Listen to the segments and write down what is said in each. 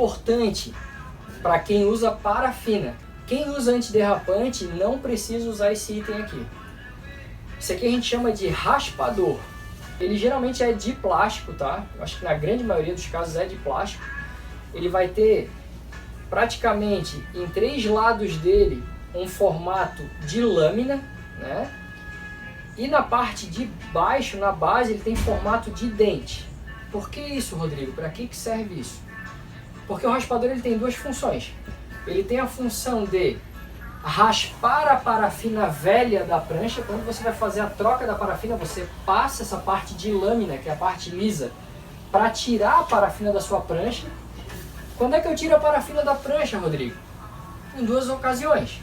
importante para quem usa parafina. Quem usa antiderrapante não precisa usar esse item aqui. Isso aqui a gente chama de raspador. Ele geralmente é de plástico, tá? Eu acho que na grande maioria dos casos é de plástico. Ele vai ter praticamente em 3 lados dele um formato de lâmina, né? E na parte de baixo, na base, ele tem formato de dente. Por que isso, Rodrigo? Para que serve isso? Porque o raspador ele tem 2 funções. Ele tem a função de raspar a parafina velha da prancha. Quando você vai fazer a troca da parafina, você passa essa parte de lâmina, que é a parte lisa, para tirar a parafina da sua prancha. Quando é que eu tiro a parafina da prancha, Rodrigo? Em 2 ocasiões.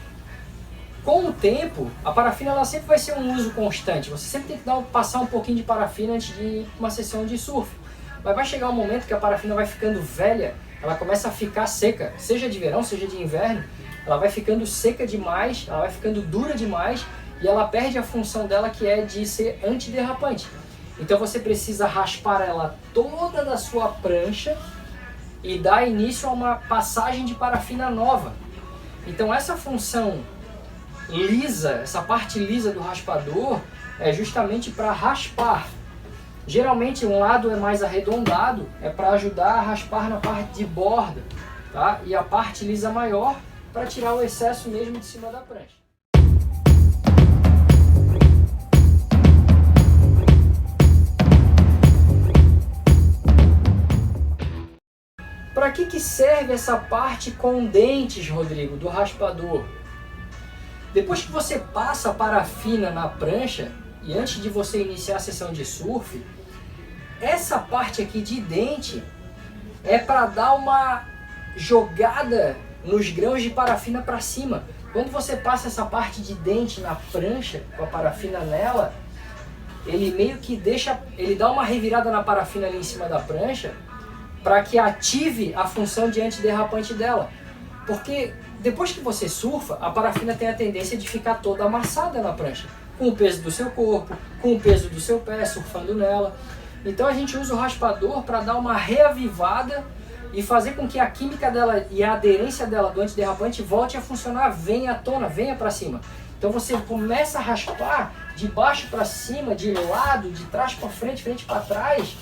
Com o tempo, a parafina ela sempre vai ser um uso constante. Você sempre tem que passar um pouquinho de parafina antes de uma sessão de surf. Mas vai chegar um momento que a parafina vai ficando velha, ela começa a ficar seca, seja de verão, seja de inverno, ela vai ficando seca demais, ela vai ficando dura demais e ela perde a função dela, que é de ser antiderrapante. Então você precisa raspar ela toda da sua prancha e dar início a uma passagem de parafina nova. Então essa função lisa, essa parte lisa do raspador é justamente para raspar. Geralmente um lado é mais arredondado, é para ajudar a raspar na parte de borda, tá? E a parte lisa maior para tirar o excesso mesmo de cima da prancha. Para que serve essa parte com dentes, Rodrigo, do raspador? Depois que você passa a parafina na prancha e antes de você iniciar a sessão de surf, essa parte aqui de dente é para dar uma jogada nos grãos de parafina para cima. Quando você passa essa parte de dente na prancha, com a parafina nela, ele meio que ele dá uma revirada na parafina ali em cima da prancha para que ative a função de antiderrapante dela. Porque depois que você surfa, a parafina tem a tendência de ficar toda amassada na prancha, com o peso do seu corpo, com o peso do seu pé, surfando nela. Então a gente usa o raspador para dar uma reavivada e fazer com que a química dela e a aderência dela do antiderrapante volte a funcionar, venha à tona, venha para cima. Então você começa a raspar de baixo para cima, de lado, de trás para frente, frente para trás,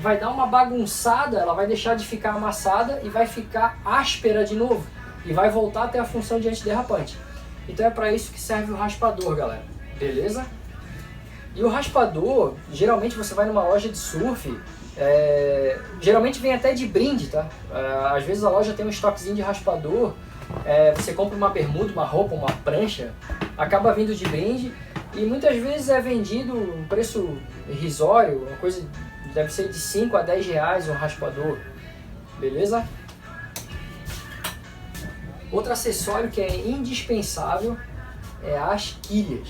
vai dar uma bagunçada, ela vai deixar de ficar amassada e vai ficar áspera de novo. E vai voltar a ter a função de antiderrapante. Então é para isso que serve o raspador, galera. Beleza? E o raspador, geralmente você vai numa loja de surf, geralmente vem até de brinde, tá? Às vezes a loja tem um estoquezinho de raspador, você compra uma bermuda, uma roupa, uma prancha, acaba vindo de brinde e muitas vezes é vendido um preço irrisório, uma coisa deve ser de 5 a 10 reais um raspador. Beleza? Outro acessório que é indispensável é as quilhas.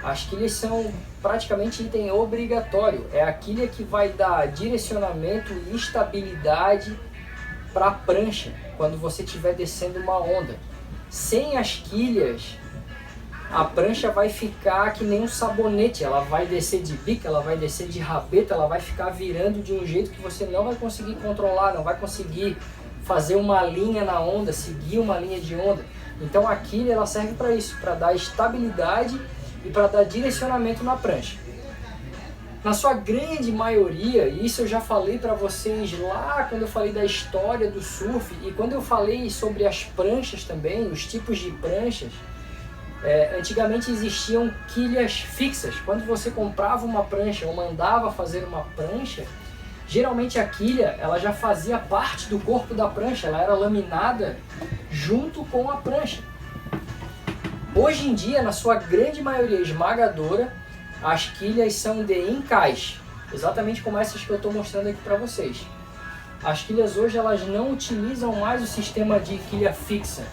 As quilhas são praticamente item obrigatório. É a quilha que vai dar direcionamento e estabilidade para a prancha quando você estiver descendo uma onda. Sem as quilhas, a prancha vai ficar que nem um sabonete. Ela vai descer de bica, ela vai descer de rabeta, ela vai ficar virando de um jeito que você não vai conseguir controlar, não vai conseguir fazer uma linha na onda, seguir uma linha de onda. Então a quilha ela serve para isso, para dar estabilidade e para dar direcionamento na prancha. Na sua grande maioria, e isso eu já falei para vocês lá quando eu falei da história do surf e quando eu falei sobre as pranchas também, os tipos de pranchas, antigamente existiam quilhas fixas. Quando você comprava uma prancha ou mandava fazer uma prancha, geralmente a quilha ela já fazia parte do corpo da prancha, ela era laminada junto com a prancha. Hoje em dia, na sua grande maioria esmagadora, as quilhas são de encaixe, exatamente como essas que eu estou mostrando aqui para vocês. As quilhas hoje elas não utilizam mais o sistema de quilha fixa,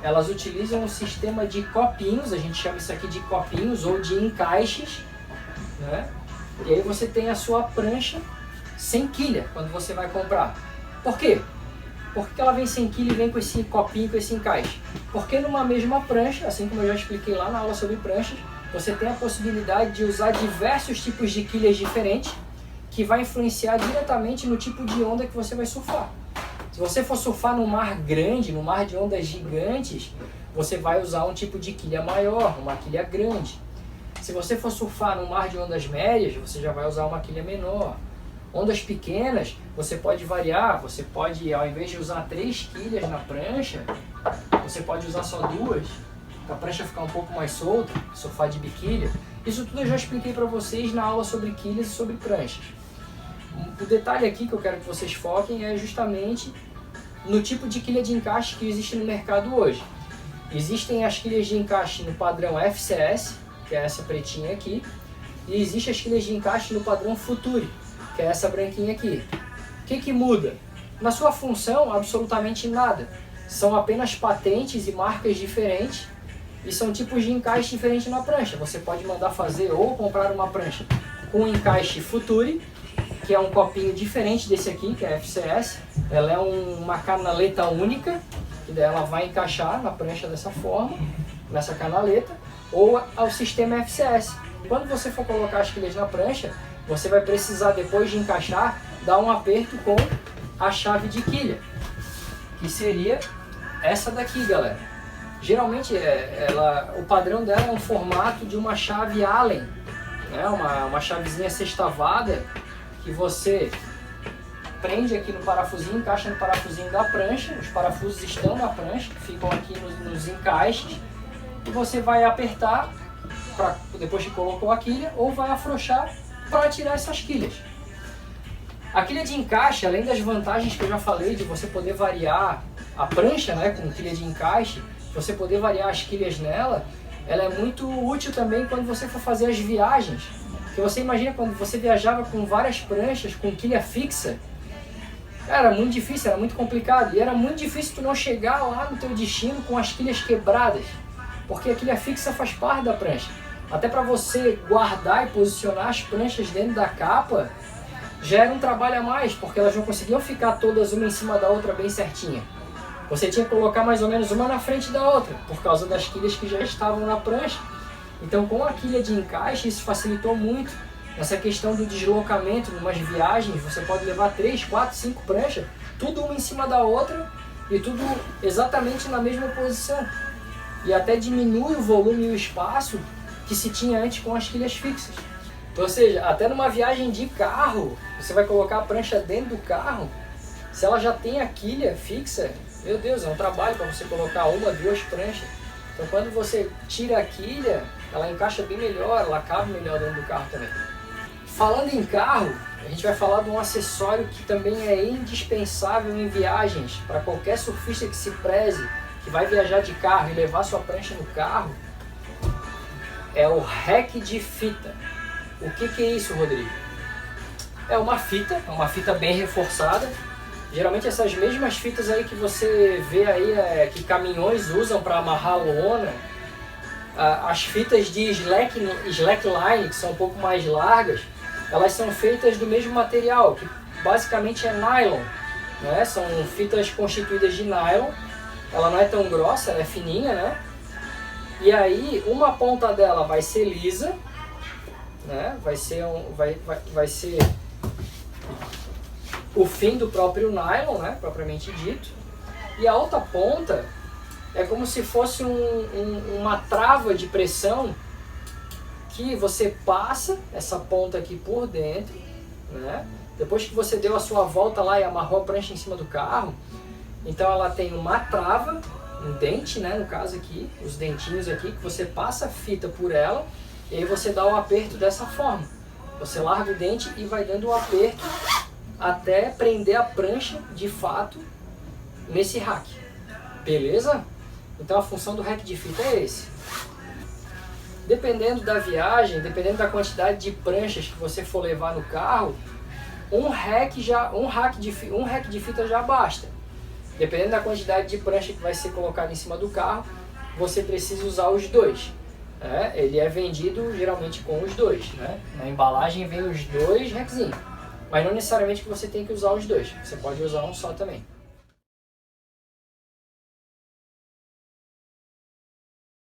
elas utilizam o sistema de copinhos, a gente chama isso aqui de copinhos ou de encaixes, né? E aí você tem a sua prancha sem quilha quando você vai comprar. Por quê? Por que ela vem sem quilha e vem com esse copinho, com esse encaixe? Porque numa mesma prancha, assim como eu já expliquei lá na aula sobre pranchas, você tem a possibilidade de usar diversos tipos de quilhas diferentes que vai influenciar diretamente no tipo de onda que você vai surfar. Se você for surfar no mar grande, no mar de ondas gigantes, você vai usar um tipo de quilha maior, uma quilha grande. Se você for surfar no mar de ondas médias, você já vai usar uma quilha menor. Ondas pequenas, você pode variar, você pode, ao invés de usar 3 quilhas na prancha, você pode usar só 2, para a prancha ficar um pouco mais solta, surfar de biquilha. Isso tudo eu já expliquei para vocês na aula sobre quilhas e sobre pranchas. O detalhe aqui que eu quero que vocês foquem é justamente no tipo de quilha de encaixe que existe no mercado hoje. Existem as quilhas de encaixe no padrão FCS, que é essa pretinha aqui, e existem as quilhas de encaixe no padrão Futuri, que é essa branquinha aqui. O que muda? Na sua função, absolutamente nada. São apenas patentes e marcas diferentes e são tipos de encaixe diferentes na prancha. Você pode mandar fazer ou comprar uma prancha com encaixe Futuri, que é um copinho diferente desse aqui, que é FCS. Ela é uma canaleta única, que daí ela vai encaixar na prancha dessa forma, nessa canaleta, ou ao sistema FCS. Quando você for colocar as quilhas na prancha, você vai precisar, depois de encaixar, dar um aperto com a chave de quilha, que seria essa daqui, galera. Geralmente o padrão dela é um formato de uma chave Allen, né? uma chavezinha sextavada, que você prende aqui no parafusinho, encaixa no parafusinho da prancha, os parafusos estão na prancha, ficam aqui nos encaixes, e você vai apertar, depois que colocou a quilha, ou vai afrouxar para tirar essas quilhas. A quilha de encaixe, além das vantagens que eu já falei, de você poder variar a prancha, né, com quilha de encaixe, você poder variar as quilhas nela, ela é muito útil também quando você for fazer as viagens. Porque você imagina quando você viajava com várias pranchas, com quilha fixa, era muito difícil, era muito complicado, e era muito difícil tu não chegar lá no teu destino com as quilhas quebradas, porque a quilha fixa faz parte da prancha. Até para você guardar e posicionar as pranchas dentro da capa, já era um trabalho a mais, porque elas não conseguiam ficar todas uma em cima da outra bem certinha. Você tinha que colocar mais ou menos uma na frente da outra, por causa das quilhas que já estavam na prancha. Então, com a quilha de encaixe, isso facilitou muito essa questão do deslocamento. Em umas viagens, você pode levar 3, 4, 5 pranchas, tudo uma em cima da outra e tudo exatamente na mesma posição. E até diminui o volume e o espaço que se tinha antes com as quilhas fixas. Então, ou seja, até numa viagem de carro, você vai colocar a prancha dentro do carro, se ela já tem a quilha fixa, meu Deus, é um trabalho para você colocar 1, 2 pranchas. Então, quando você tira a quilha, ela encaixa bem melhor, ela cabe melhor dentro do carro também. Falando em carro, a gente vai falar de um acessório que também é indispensável em viagens, para qualquer surfista que se preze, que vai viajar de carro e levar sua prancha no carro, é o rack de fita. O que é isso, Rodrigo? É uma fita bem reforçada. Geralmente essas mesmas fitas aí que você vê aí, que caminhões usam para amarrar lona, as fitas de slackline, que são um pouco mais largas, elas são feitas do mesmo material, que basicamente é nylon, né? São fitas constituídas de nylon, ela não é tão grossa, ela é fininha, né? E aí uma ponta dela vai ser lisa, né? Vai ser o fim do próprio nylon, né? Propriamente dito. E a outra ponta é como se fosse uma trava de pressão que você passa essa ponta aqui por dentro, né? Depois que você deu a sua volta lá e amarrou a prancha em cima do carro, então ela tem uma trava, um dente, né? No caso aqui, os dentinhos aqui, que você passa a fita por ela e aí você dá o aperto dessa forma. Você larga o dente e vai dando o aperto até prender a prancha de fato nesse rack. Beleza? Então a função do rack de fita é esse. Dependendo da viagem, dependendo da quantidade de pranchas que você for levar no carro, um rack de fita já basta. Dependendo da quantidade de prancha que vai ser colocada em cima do carro, você precisa usar os dois. Ele é vendido geralmente com os dois, né? Na embalagem vem os dois rackzinhos, mas não necessariamente que você tem que usar os dois, você pode usar um só também.